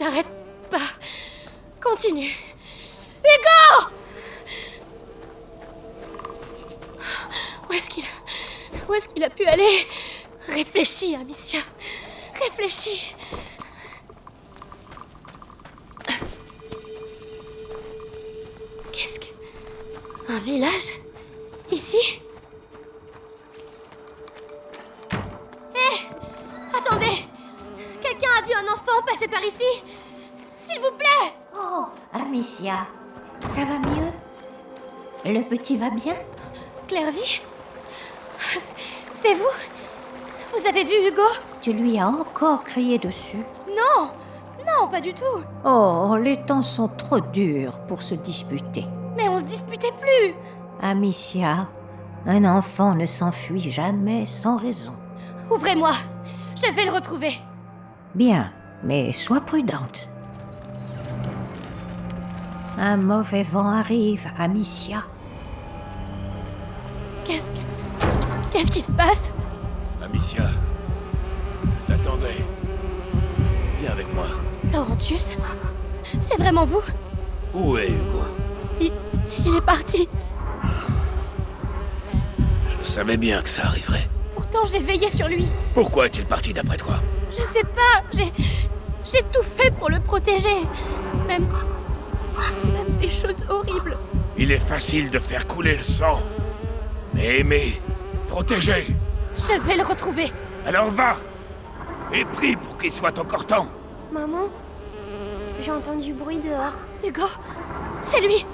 t'arrête pas. Continue. Hugo! Où est-ce qu'il a pu aller? Réfléchis, Amicia. Réfléchis. Qu'est-ce que... Un village? Ici? Attendez! Quelqu'un a vu un enfant passer par ici? S'il vous plaît! Oh, Amicia, ça va mieux? Le petit va bien? Clairvy? C'est vous? Vous avez vu Hugo? Tu lui as encore crié dessus? Non! Non, pas du tout! Oh, les temps sont trop durs pour se disputer. Mais on se disputait plus! Amicia, un enfant ne s'enfuit jamais sans raison. Ouvrez-moi! Je vais le retrouver! Bien, mais sois prudente. Un mauvais vent arrive, Amicia. Qu'est-ce qui se passe? Amicia, je t'attendais. Viens avec moi. Laurentius? C'est vraiment vous? Où est Hugo? Il est parti. Je savais bien que ça arriverait. Pourtant, j'ai veillé sur lui. Pourquoi est-il parti d'après toi? Je sais pas, j'ai tout fait pour le protéger. Même des choses horribles. Il est facile de faire couler le sang. Mais aimer, protéger. Je vais le retrouver. Alors va! Et prie pour qu'il soit encore temps. Maman, j'ai entendu du bruit dehors. Hugo, c'est lui.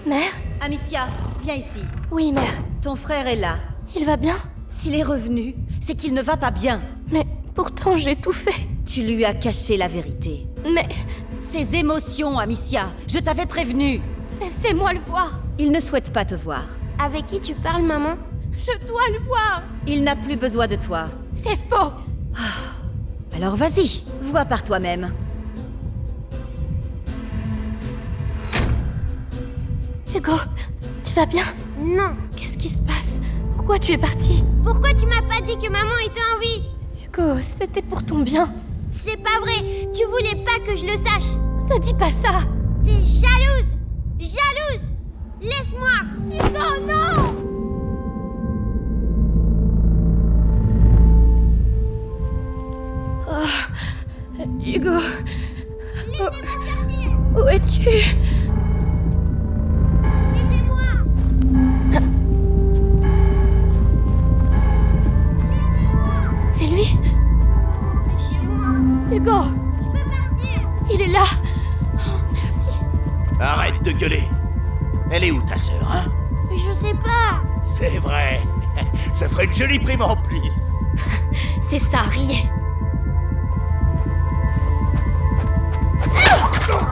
Mère? Amicia, viens ici. Oui, mère. Ton frère est là. Il va bien? S'il est revenu, c'est qu'il ne va pas bien. Mais pourtant, j'ai tout fait. Tu lui as caché la vérité. Mais Ses émotions, Amicia, je t'avais prévenu. laissez-moi le voir. Il ne souhaite pas te voir. Avec qui tu parles, maman? Je dois le voir. Il n'a plus besoin de toi. C'est faux. Alors vas-y, vois par toi-même. Hugo, tu vas bien? Non. Qu'est-ce qui se passe? Pourquoi tu es parti? Pourquoi tu m'as pas dit que maman était en vie? Hugo, c'était pour ton bien. C'est pas vrai. Tu voulais pas que je le sache. Ne dis pas ça. T'es jalouse. Jalouse. Laisse-moi. Hugo, non! Oh, Hugo. Où es-tu? Aidez-moi. C'est lui? Chez moi. Hugo, Je peux partir. il est là. Oh, merci. Arrête de gueuler. Elle est où ta sœur, hein? Je sais pas. C'est vrai. Ça ferait une jolie prime en plus. C'est ça, riez.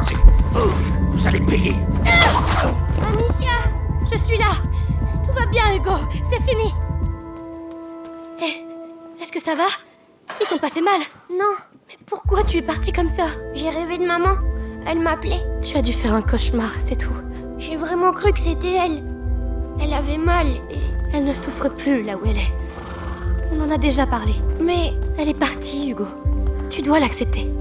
C'est vous. Vous allez payer. Amicia. Je suis là. Tout va bien, Hugo. C'est fini. Hé, est-ce que ça va? Ils t'ont pas fait mal? Non. Mais pourquoi tu es parti comme ça? J'ai rêvé de maman. Elle m'appelait. Tu as dû faire un cauchemar, c'est tout. J'ai vraiment cru que c'était elle. Elle avait mal et... Elle ne souffre plus là où elle est. On en a déjà parlé. Mais... Elle est partie, Hugo. Tu dois l'accepter.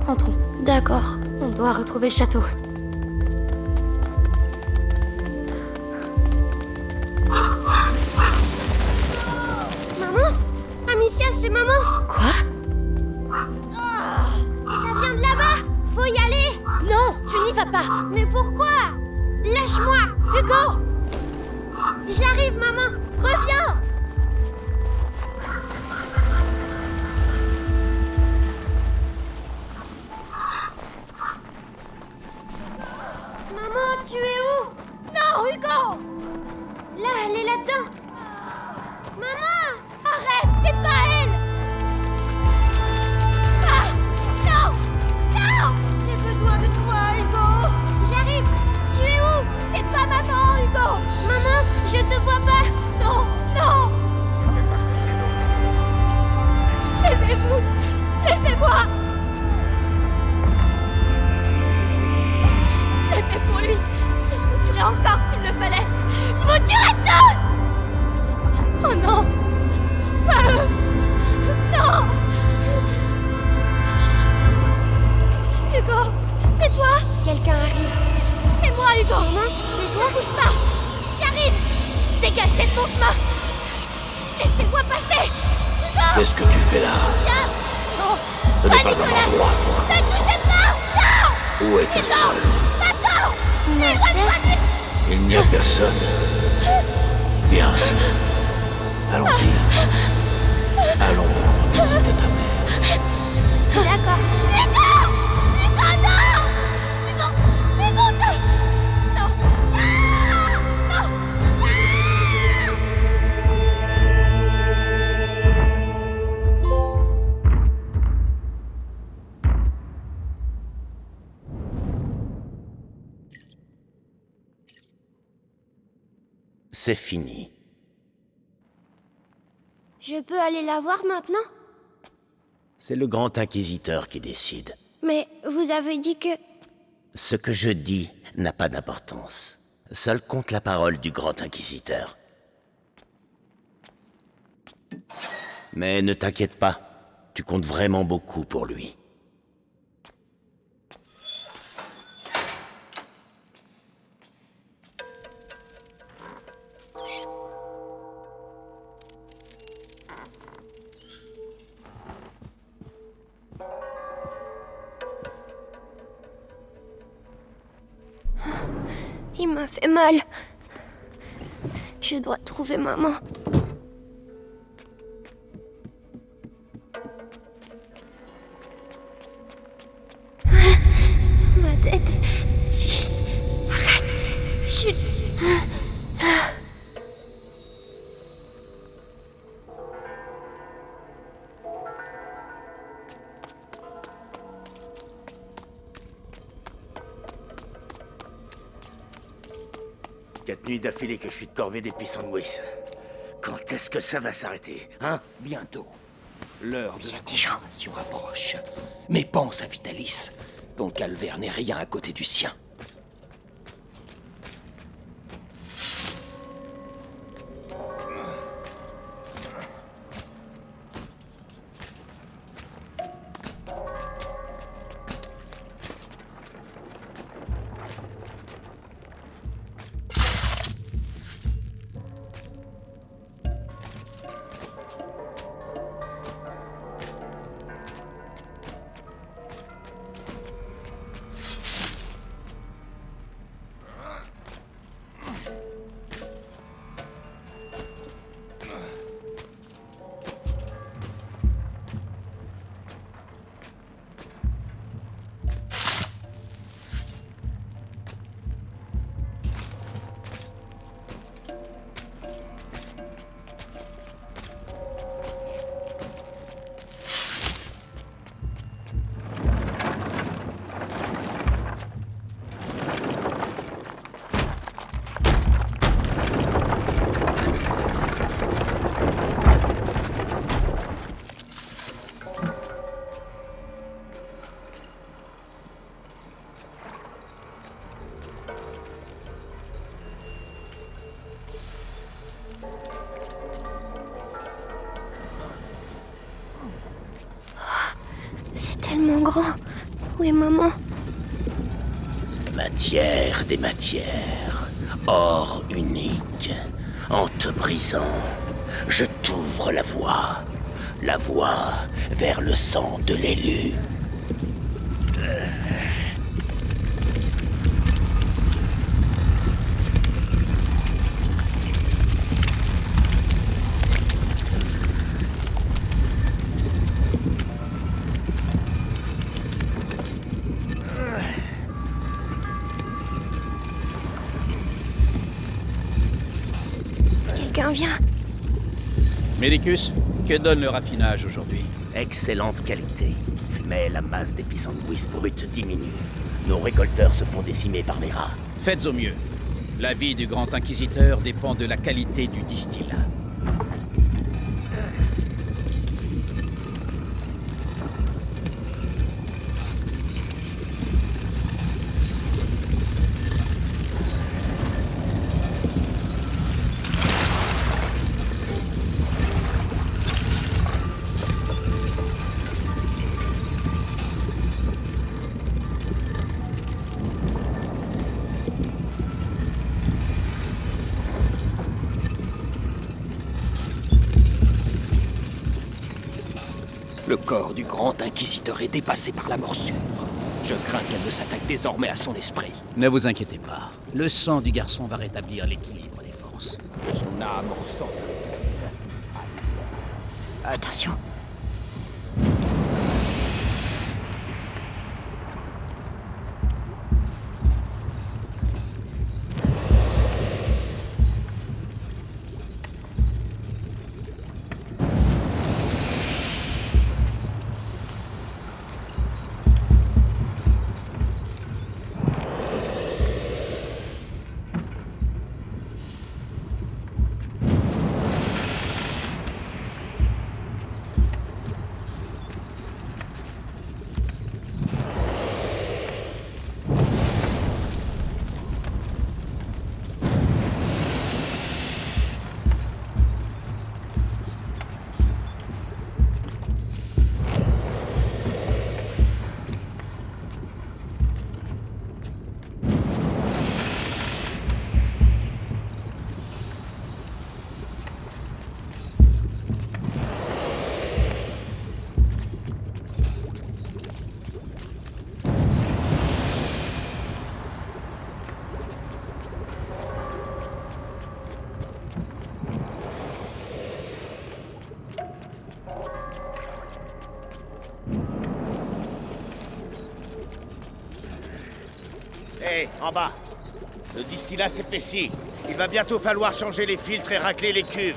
Rentrons. D'accord. On doit retrouver le château. Maman? Amicia, c'est maman. Quoi? Ça vient de là-bas. Faut y aller. Non, tu n'y vas pas. Mais pourquoi? Lâche-moi. Hugo, J'arrive, maman. reviens. Maman, tu es où? Non, Hugo. Là, elle est là-dedans. Maman! Arrête, c'est pas elle. Ah, non, non. J'ai besoin de toi, Hugo. J'arrive. Tu es où? C'est pas maman, Hugo. Maman, je te vois pas. Non, non. C'est toi? Quelqu'un arrive. C'est moi, Hugo! Maman, c'est toi? Bouge pas! J'arrive! Dégagez de mon chemin! Laissez-moi passer! Hugo! Qu'est-ce que tu fais là? Viens! Non! Ce n'est pas un Nicolas! endroit pour... Ne touchez pas! Non! Où est ta Non! sœur? Attends! Ma sœur? Il n'y a personne. Viens. Allons-y. Allons rendre visite à ta mère. D'accord. Hugo! Hugo, non! Hugo! Hugo, non! Non! Non! C'est fini. Je peux aller la voir maintenant? C'est le grand inquisiteur qui décide. Mais vous avez dit que... Ce que je dis n'a pas d'importance. Seul compte la parole du grand inquisiteur. Mais ne t'inquiète pas, tu comptes vraiment beaucoup pour lui. Il m'a fait mal. Je dois trouver maman. Ma tête. Chut. Arrête. Chut. Quatre nuits d'affilée que je suis de corvée des Pissanguis. Quand est-ce que ça va s'arrêter, hein? Bientôt. L'heure de Il y la a des gens. confirmation approche. Mais pense à Vitalis. Ton calvaire n'est rien à côté du sien. Tellement grand. Où est maman? Matière des matières, or unique. En te brisant, je t'ouvre la voie vers le sang de l'élu. Quelqu'un vient. Médicus, que donne le raffinage aujourd'hui? Excellente qualité. Mais la masse des Pissanguis brutes diminue. Nos récolteurs se font décimer par les rats. Faites au mieux. L'avis du grand inquisiteur dépend de la qualité du distillat. Le corps du grand inquisiteur est dépassé par la morsure. Je crains qu'elle ne s'attaque désormais à son esprit. Ne vous inquiétez pas. Le sang du garçon va rétablir l'équilibre des forces. Que son âme ressorte. Attention. Hé, en bas. Le distillat s'épaissit. Il va bientôt falloir changer les filtres et racler les cuves.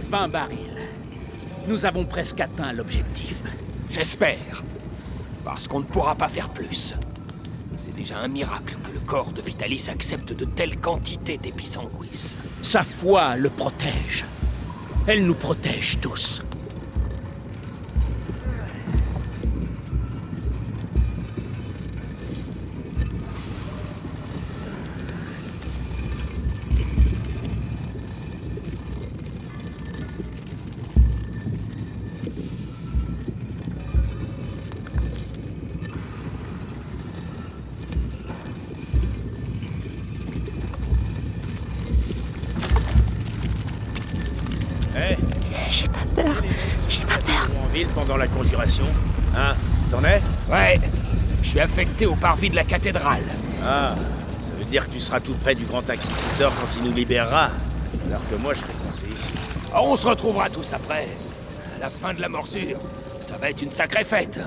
« 20 barils. Nous avons presque atteint l'objectif. J'espère. Parce qu'on ne pourra pas faire plus. C'est déjà un miracle que le corps de Vitalis accepte de telles quantités d'épisanguis. Sa foi le protège. Elle nous protège tous. Hé, J'ai pas peur. J'ai pas peur. en ville pendant la conjuration. Hein, t'en es? Ouais, je suis affecté au parvis de la cathédrale. Ah, ça veut dire que tu seras tout près du grand inquisiteur quand il nous libérera. Alors que moi, je serai coincé ici. Oh, on se retrouvera tous après. À la fin de la morsure, ça va être une sacrée fête.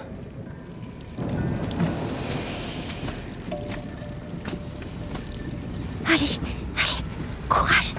Allez, allez, courage.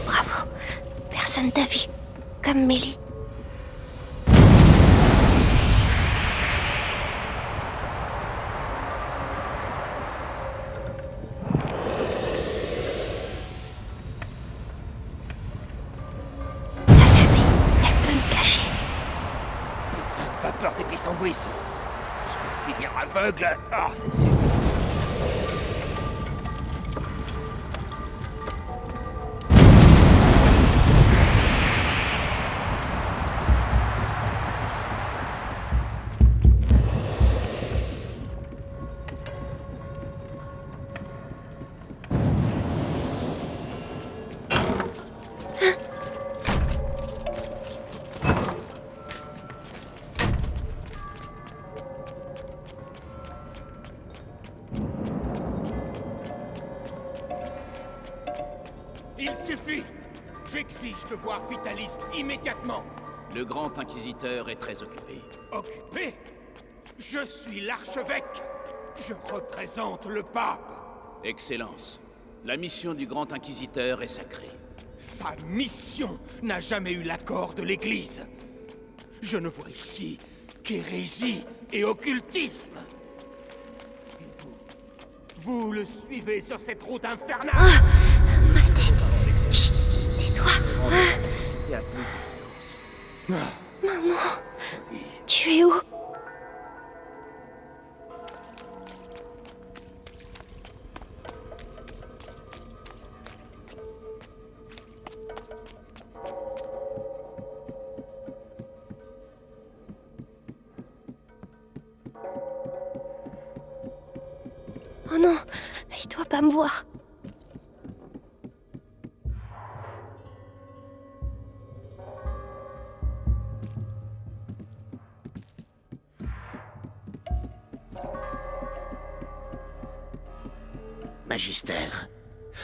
Bravo. Personne t'a vu. Comme Mélie. La fumée, elle peut me cacher. Putain de vapeur d'épisanguis. Je vais finir aveugle. Ah, c'est sûr. Il suffit. J'exige de voir Vitalis immédiatement. Le grand inquisiteur est très occupé. Occupé? Je suis l'archevêque. Je représente le pape. Excellence, la mission du grand inquisiteur est sacrée. Sa mission n'a jamais eu l'accord de l'Église. Je ne vois ici qu'hérésie et occultisme. Vous le suivez sur cette route infernale. Ma tête. Chut, tais-toi. Maman, tu es où? Oh non, il doit pas me voir. Magistère,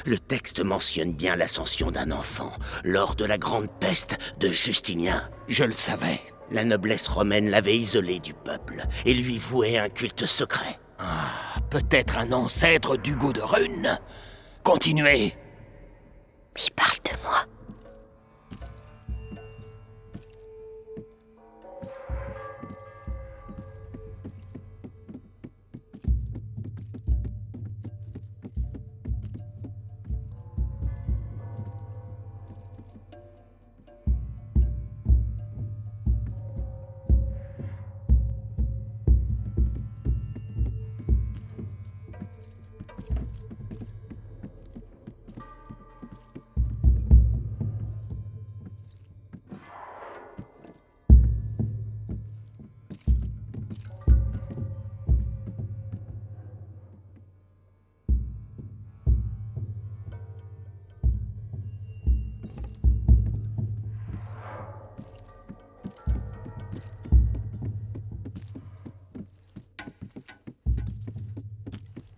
le texte mentionne bien l'ascension d'un enfant lors de la grande peste de Justinien. Je le savais. La noblesse romaine l'avait isolé du peuple et lui vouait un culte secret. Peut-être un ancêtre d'Hugo de Rune. Continuez. Il parle de moi.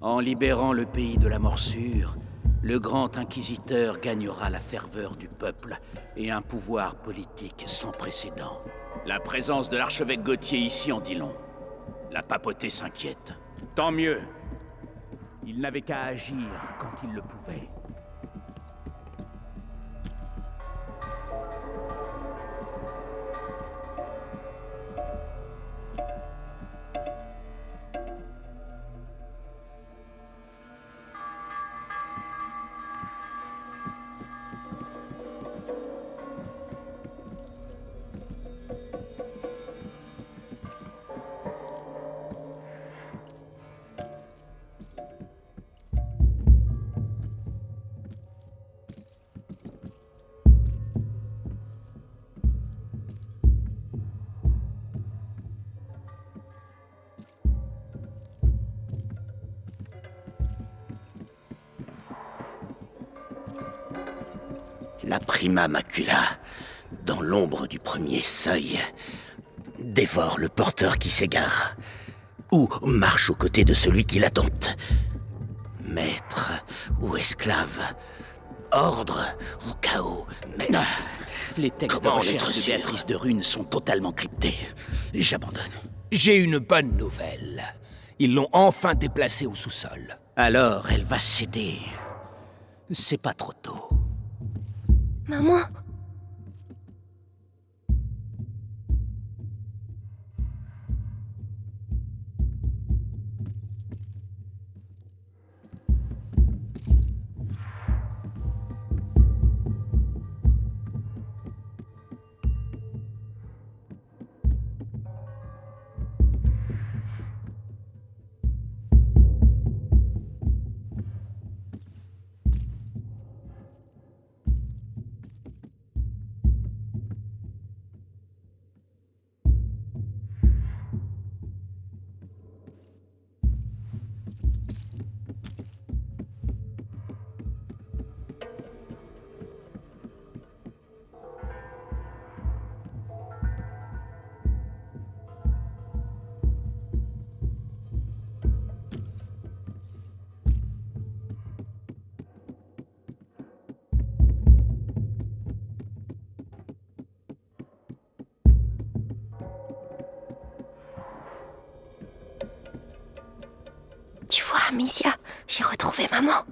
En libérant le pays de la morsure, le grand inquisiteur gagnera la ferveur du peuple et un pouvoir politique sans précédent. La présence de l'archevêque Gauthier ici en dit long. La papauté s'inquiète. Tant mieux. Il n'avait qu'à agir quand il le pouvait. La prima macula, dans l'ombre du premier seuil, dévore le porteur qui s'égare, ou marche aux côtés de celui qui la dompte. Maître ou esclave, ordre ou chaos, mais... Les textes de Comment en recherche être de sûr? Béatrice de Rune sont totalement cryptés. J'abandonne. J'ai une bonne nouvelle. Ils l'ont enfin déplacée au sous-sol. Alors, elle va céder. C'est pas trop tôt. Maman, tu vois, Amicia, j'ai retrouvé maman.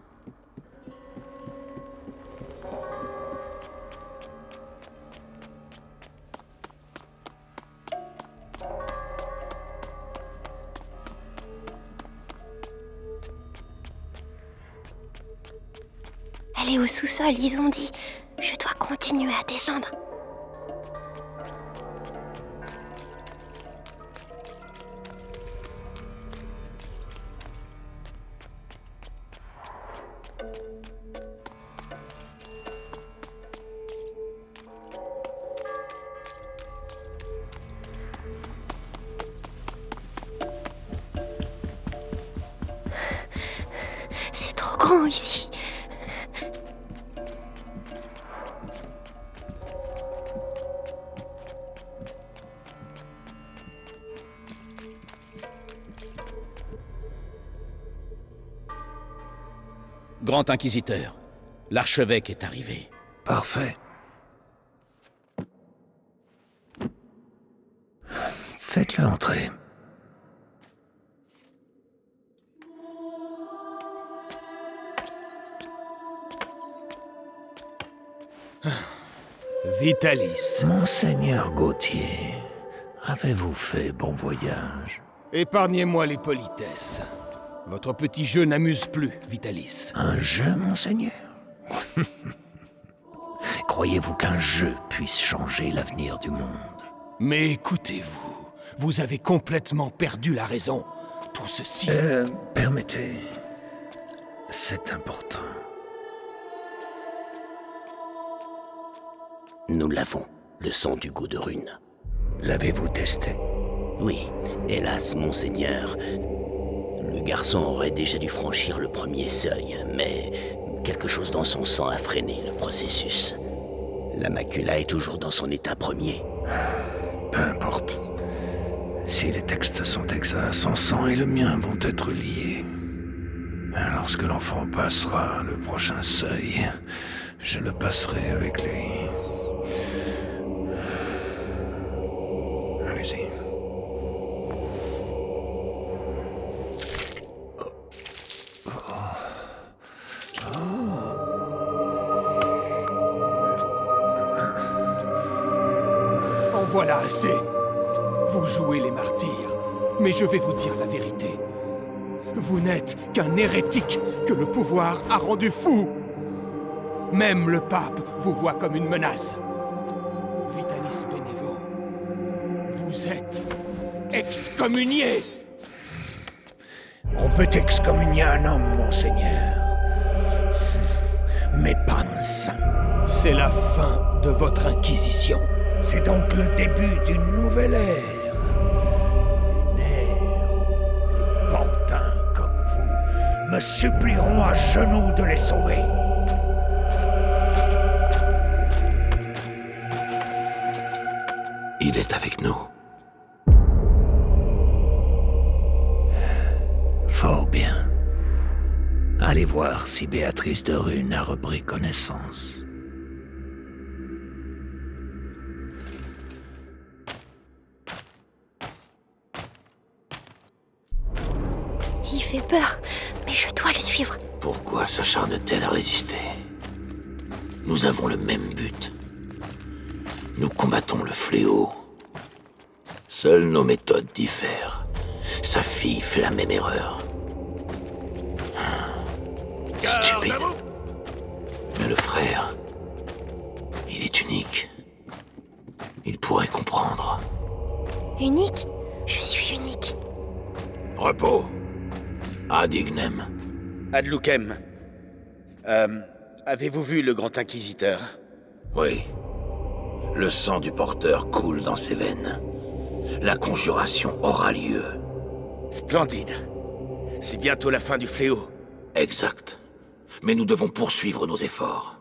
aller au sous-sol, ils ont dit. Je dois continuer à descendre. C'est trop grand ici. Grand Inquisiteur, l'archevêque est arrivé. Parfait. Faites-le entrer. Vitalis. Monseigneur Gauthier, avez-vous fait bon voyage? Épargnez-moi les politesses. Votre petit jeu n'amuse plus, Vitalis. Un jeu, monseigneur? Croyez-vous qu'un jeu puisse changer l'avenir du monde? Mais écoutez-vous, vous avez complètement perdu la raison. Tout ceci... Permettez... C'est important. Nous l'avons, le sang du goût de rune. L'avez-vous testé? Oui, hélas, monseigneur. Le garçon aurait déjà dû franchir le premier seuil, mais quelque chose dans son sang a freiné le processus. La macula est toujours dans son état premier. Peu importe. Si les textes sont exacts, son sang et le mien vont être liés. Lorsque l'enfant passera le prochain seuil, je le passerai avec lui. Allez-y. En voilà assez. Vous jouez les martyrs, mais je vais vous dire la vérité. Vous n'êtes qu'un hérétique que le pouvoir a rendu fou. Même le pape vous voit comme une menace. Vitalis Benevo, vous êtes excommunié. On peut excommunier un homme, monseigneur. Mais pas un saint. C'est la fin de votre inquisition. C'est donc le début d'une nouvelle ère. Une ère où les pantins comme vous me supplieront à genoux de les sauver. Il est avec nous. Fort bien. Allez voir si Béatrice de Rune a repris connaissance. Il fait peur, mais je dois le suivre. Pourquoi s'acharne-t-elle à résister? Nous avons le même but. Nous combattons le fléau. Seules nos méthodes diffèrent. Sa fille fait la même erreur. Stupide. Mais le frère, il est unique. Il pourrait comprendre. Unique? Je suis unique. Repos. Ad ignem. Ad lucem. Avez-vous vu le grand inquisiteur? Oui. Le sang du porteur coule dans ses veines. La conjuration aura lieu. Splendide. C'est bientôt la fin du fléau. Exact. Mais nous devons poursuivre nos efforts.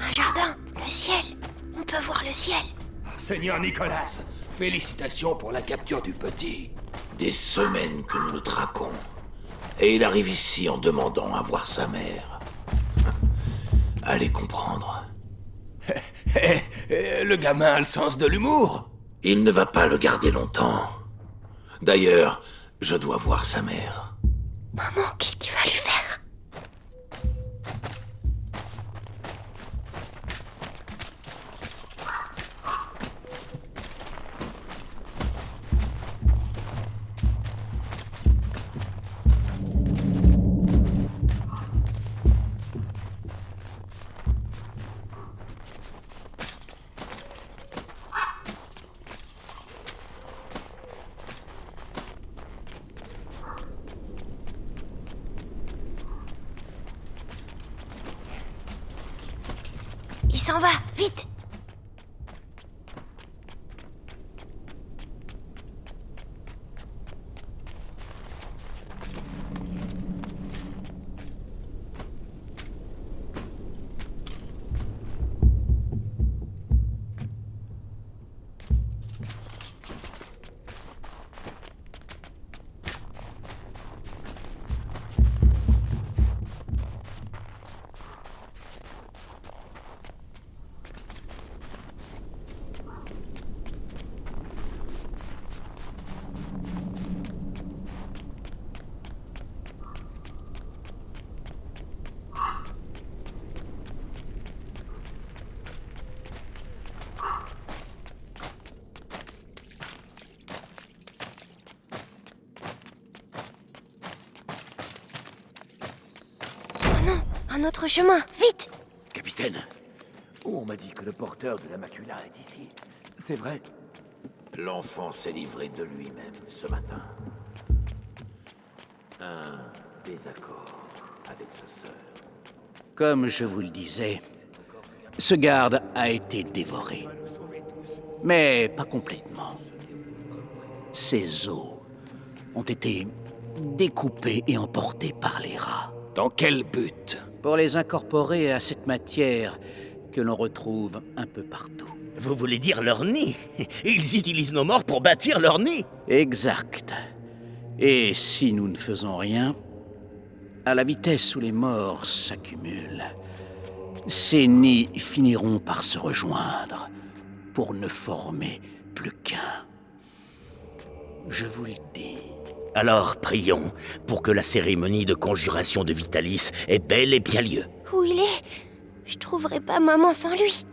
Un jardin, le ciel. On peut voir le ciel. Seigneur Nicolas, félicitations pour la capture du petit. Des semaines que nous le traquons. Et il arrive ici en demandant à voir sa mère. Allez comprendre. Le gamin a le sens de l'humour. Il ne va pas le garder longtemps. D'ailleurs, je dois voir sa mère. Maman, qu'est-ce qu'il va lui faire? Il s'en va, vite! Un autre chemin, vite! Capitaine, on m'a dit que le porteur de la macula est ici. C'est vrai? L'enfant s'est livré de lui-même ce matin. Un désaccord avec sa sœur. Comme je vous le disais, ce garde a été dévoré. Mais pas complètement. Ses os ont été découpés et emportés par les rats. Dans quel but? Pour les incorporer à cette matière que l'on retrouve un peu partout. Vous voulez dire leur nid? Ils utilisent nos morts pour bâtir leur nid? Exact. Et si nous ne faisons rien, à la vitesse où les morts s'accumulent, ces nids finiront par se rejoindre pour ne former plus qu'un. Je vous le dis. Alors prions pour que la cérémonie de conjuration de Vitalis ait bel et bien lieu. Où il est? Je trouverai pas maman sans lui.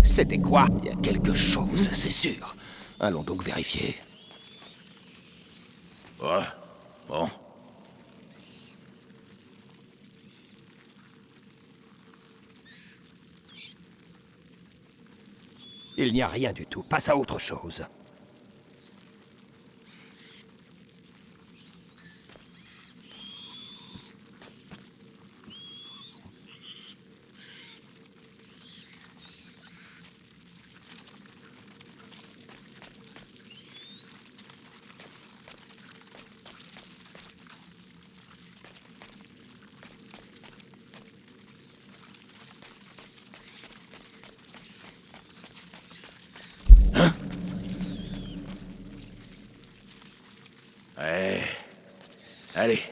C'était quoi? Il y a quelque chose, c'est sûr. Allons donc vérifier. Ouais, bon. Il n'y a rien du tout. Passe à autre chose. Ouais. Allez.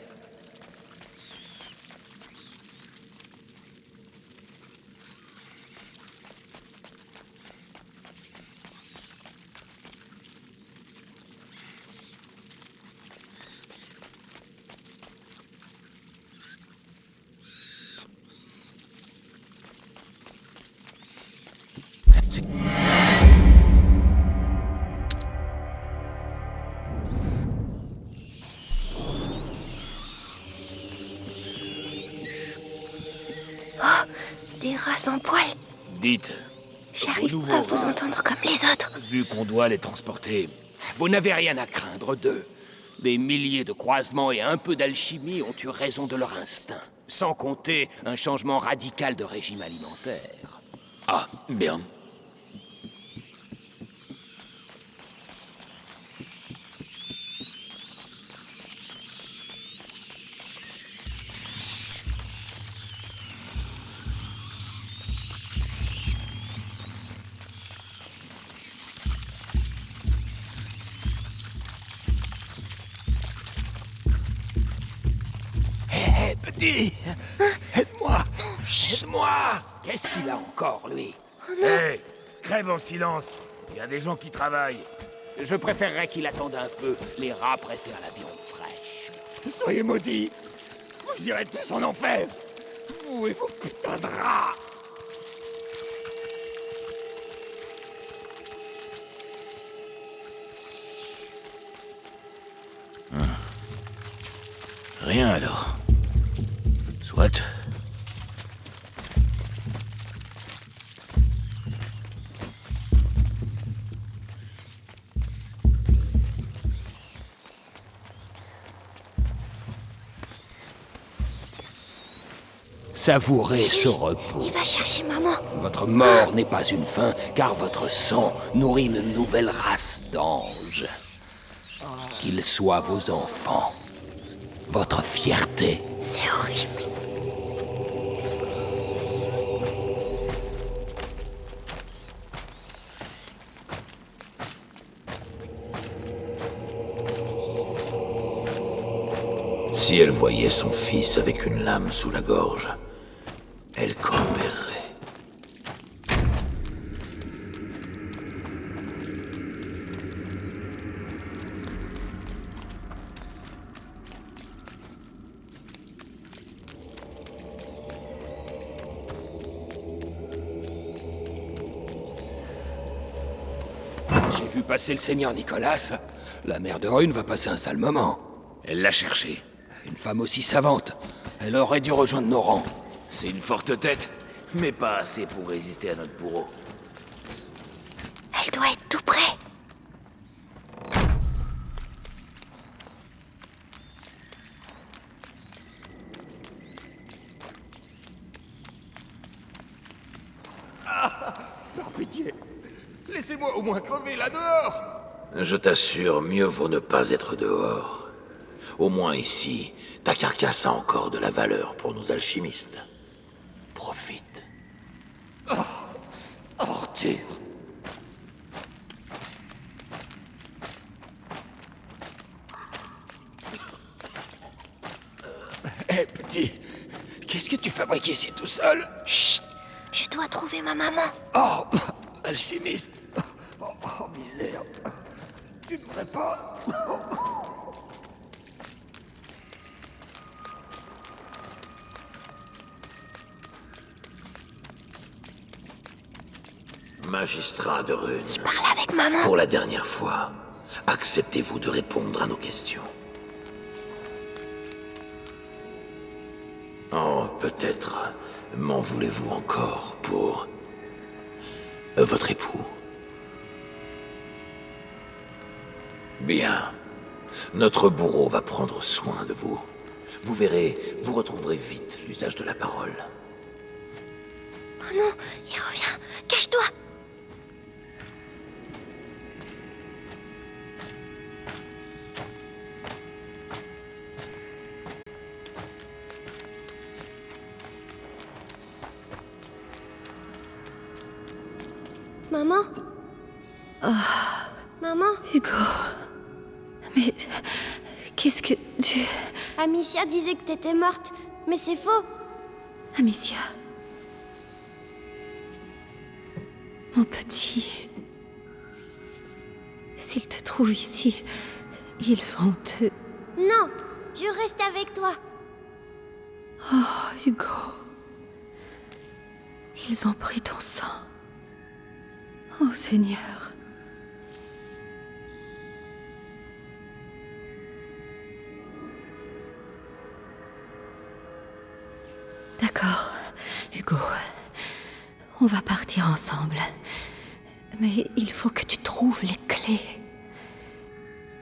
des rats sans poils. Dites, J'arrive nouveaux pas à vous rats. entendre comme les autres. vu qu'on doit les transporter, Vous n'avez rien à craindre d'eux. Des milliers de croisements et un peu d'alchimie ont eu raison de leur instinct. Sans compter un changement radical de régime alimentaire. ah, bien. Hé, petit, aide-moi, aide-moi. Qu'est-ce qu'il a encore, lui? Hé, crève en silence. Il y a des gens qui travaillent. Je préférerais qu'il attende un peu. Les rats préfèrent la viande fraîche. Soyez maudits. Vous irez tous en enfer. Vous et vos putains de rats. Rien alors. Soit. Savourez ce repos. Il va chercher maman. Votre mort n'est pas une fin, car votre sang nourrit une nouvelle race d'anges. Qu'ils soient vos enfants. Votre fierté. C'est horrible. Si elle voyait son fils avec une lame sous la gorge, elle coopérerait. J'ai vu passer le seigneur Nicolas. La mère de Rune va passer un sale moment. Elle l'a cherché. Une femme aussi savante. Elle aurait dû rejoindre nos rangs. C'est une forte tête, mais pas assez pour résister à notre bourreau. Elle doit être tout près. Par pitié. Laissez-moi au moins crever là dehors. Je t'assure, mieux vaut ne pas être dehors. Au moins ici, ta carcasse a encore de la valeur pour nos alchimistes. Profite. Arthur. Hé, petit, qu'est-ce que tu fabriques ici tout seul? Chut. Je dois trouver ma maman. Oh, alchimiste. Oh, misère. Tu ne devrais pas. Magistrat de Rune, Je parle avec maman. pour la dernière fois, acceptez-vous de répondre à nos questions? Oh, peut-être m'en voulez-vous encore pour votre époux? Bien. Notre bourreau va prendre soin de vous. Vous verrez, vous retrouverez vite l'usage de la parole. Oh non, il revient. Cache-toi. Maman? Maman? Hugo. Mais. Qu'est-ce que tu. Amicia disait que t'étais morte, mais c'est faux. Amicia. Mon petit. S'ils te trouvent ici, ils vont te. Non, je reste avec toi. Oh, Hugo. Ils ont pris ton sang. Oh, Seigneur. D'accord, Hugo. On va partir ensemble. Mais il faut que tu trouves les clés.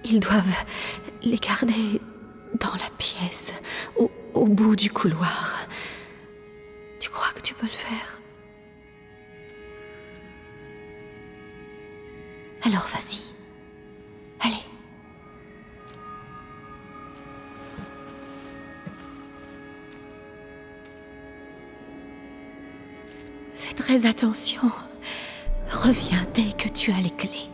Ils doivent les garder dans la pièce, au bout du couloir. Tu crois que tu peux le faire? Alors vas-y. Allez. Fais très attention. Reviens dès que tu as les clés.